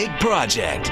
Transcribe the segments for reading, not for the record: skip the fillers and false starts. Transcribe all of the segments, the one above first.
big project.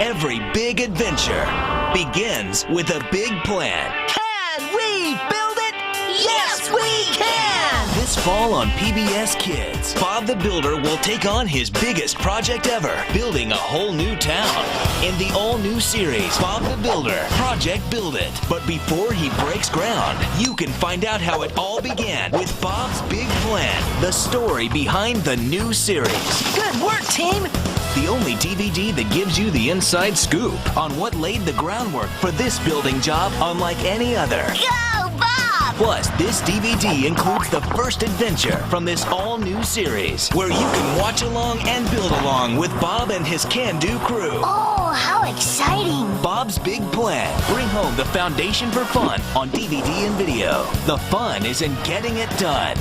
Every big adventure begins with a big plan. Can we build it? Yes, we can! This fall on PBS Kids, Bob the Builder will take on his biggest project ever, building a whole new town. In the all-new series, Bob the Builder, Project Build It. But before he breaks ground, you can find out how it all began with Bob's big plan, the story behind the new series. Good work, team! The only DVD that gives you the inside scoop on what laid the groundwork for this building job unlike any other. Go, Bob! Plus, this DVD includes the first adventure from this all-new series, where you can watch along and build along with Bob and his can-do crew. Oh, how exciting! Bob's Big Plan. Bring home the foundation for fun on DVD and video. The fun is in getting it done.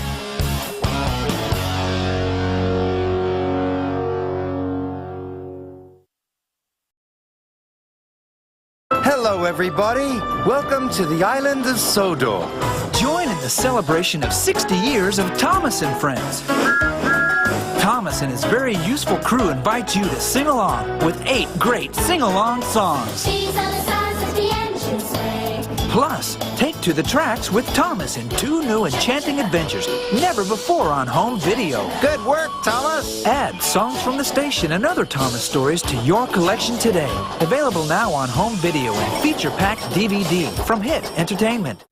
Hello, everybody. Welcome to the island of Sodor. Join in the celebration of 60 years of Thomas and Friends. Thomas and his very useful crew invite you to sing along with 8 great sing-along songs. These are the sounds of the engine sway. Plus, take to the tracks with Thomas in 2 new enchanting adventures never before on home video. Good work, Thomas. Add songs from the station and other Thomas stories to your collection today. Available now on home video and feature-packed DVD from Hit Entertainment.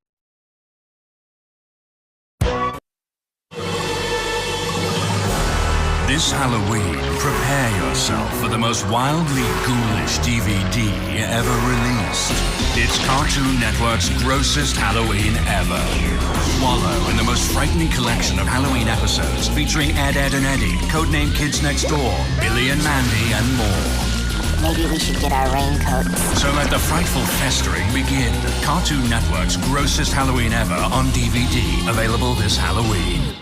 This Halloween, prepare yourself for the most wildly ghoulish DVD ever released. It's Cartoon Network's grossest Halloween ever. Wallow in the most frightening collection of Halloween episodes featuring Ed, Edd and Eddy, codename Kids Next Door, Billy and Mandy, and more. Maybe we should get our raincoats. So let the frightful festering begin. Cartoon Network's grossest Halloween ever on DVD, available this Halloween.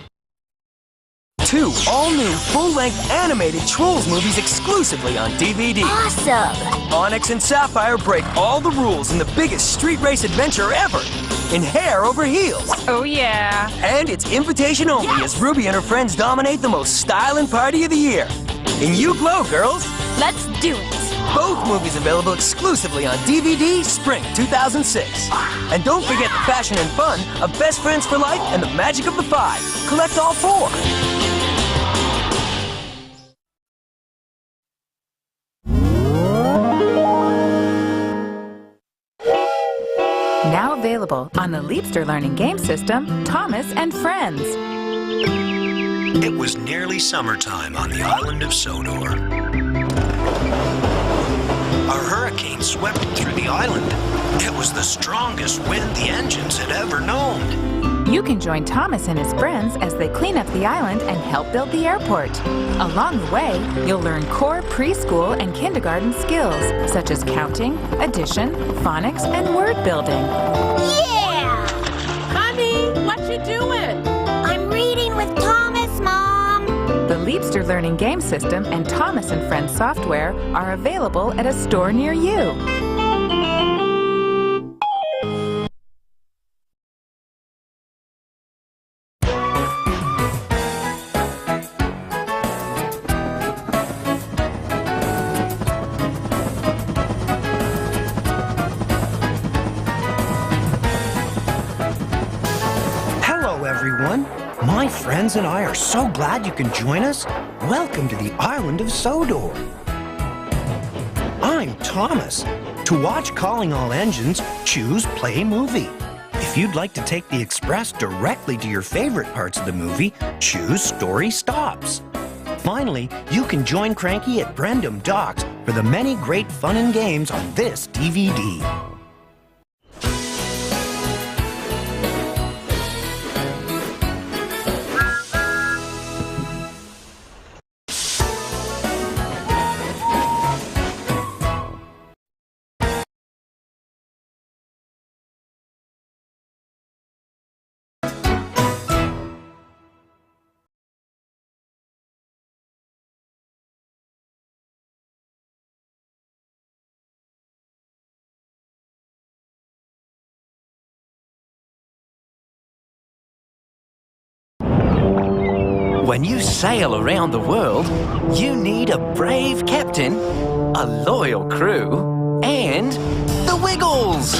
2 all-new, full-length animated Trolls movies exclusively on DVD. Awesome! Onyx and Sapphire break all the rules in the biggest street race adventure ever, in Hair Over Heels. Oh, yeah. And it's invitation only as Ruby and her friends dominate the most styling party of the year. And you glow, girls! Let's do it. Both movies available exclusively on DVD, Spring 2006. And don't forget the fashion and fun of Best Friends for Life and the magic of the 5. Collect all 4. Now available on the Leapster Learning Game System, Thomas and Friends. It was nearly summertime on the island of Sodor. A hurricane swept through the island. It was the strongest wind the engines had ever known. You can join Thomas and his friends as they clean up the island and help build the airport. Along the way, you'll learn core preschool and kindergarten skills, such as counting, addition, phonics, and word building. Yeah! Honey, what you doing? I'm reading with Thomas, Mom. The Leapster Learning Game System and Thomas and Friends software are available at a store near you. Everyone, my friends and I are so glad you can join us. Welcome to the island of Sodor. I'm Thomas. To watch Calling All Engines, choose Play Movie. If you'd like to take the express directly to your favorite parts of the movie, choose Story Stops. Finally, you can join Cranky at Brendam Docks for the many great fun and games on this DVD. When you sail around the world, you need a brave captain, a loyal crew, and the Wiggles!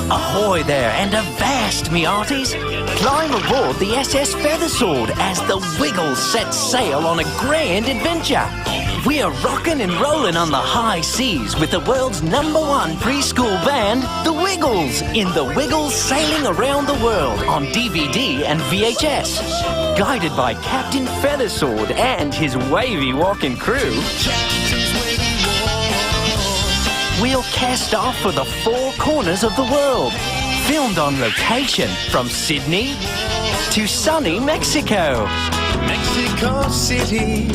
Ahoy there, and avast, me hearties! Climb aboard the SS Feathersword as the Wiggles set sail on a grand adventure. We are rocking and rolling on the high seas with the world's #1 preschool band, the Wiggles, in the Wiggles Sailing Around the World on DVD and VHS. Guided by Captain Feathersword and his wavy walking crew, we'll cast off for the 4 corners of the world. Filmed on location from Sydney to sunny Mexico. Mexico City,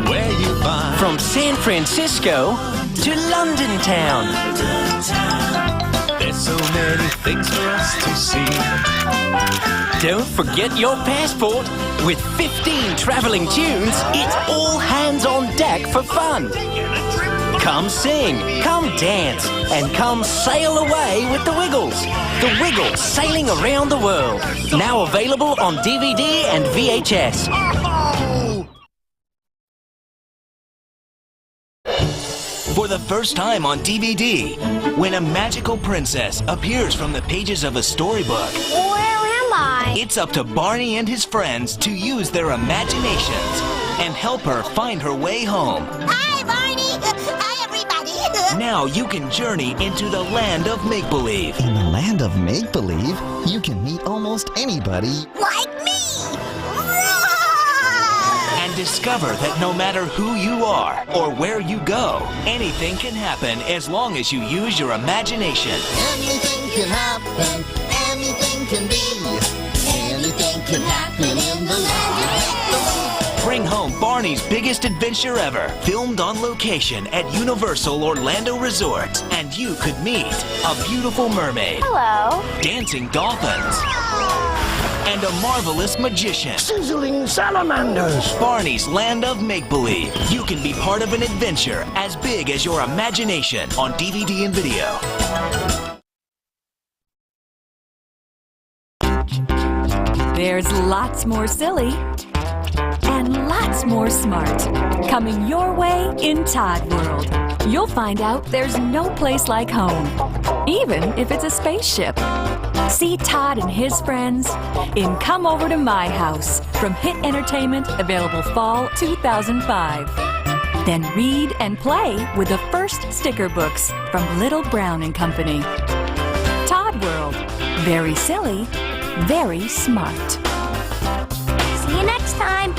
where you find from San Francisco to London town. there's so many things for us to see. Don't forget your passport. With 15 traveling tunes, it's all hands on deck for fun. Come sing, come dance, and come sail away with the Wiggles. The Wiggles Sailing Around the World. Now available on DVD and VHS. For the first time on DVD, when a magical princess appears from the pages of a storybook, Where am I? it's up to Barney and his friends to use their imaginations and help her find her way home. Hi, Barney. Hi, everybody. Now you can journey into the land of make-believe. In the land of make-believe, you can meet almost anybody. Like me. And discover that no matter who you are or where you go, anything can happen as long as you use your imagination. Anything can happen, anything can be, anything can happen in the land of make-believe. Bring home Barney's biggest adventure ever, filmed on location at Universal Orlando Resort. And you could meet a beautiful mermaid, Hello. dancing dolphins, and a marvelous magician. Sizzling salamanders. Barney's Land of Make-Believe. You can be part of an adventure as big as your imagination on DVD and video. There's lots more silly and lots more smart coming your way in Todd World. You'll find out there's no place like home, even if it's a spaceship. See Todd and his friends in Come Over to My House from Hit Entertainment, available fall 2005. Then read and play with the first sticker books from Little Brown and Company. Todd World. Very silly, very smart. See you next time.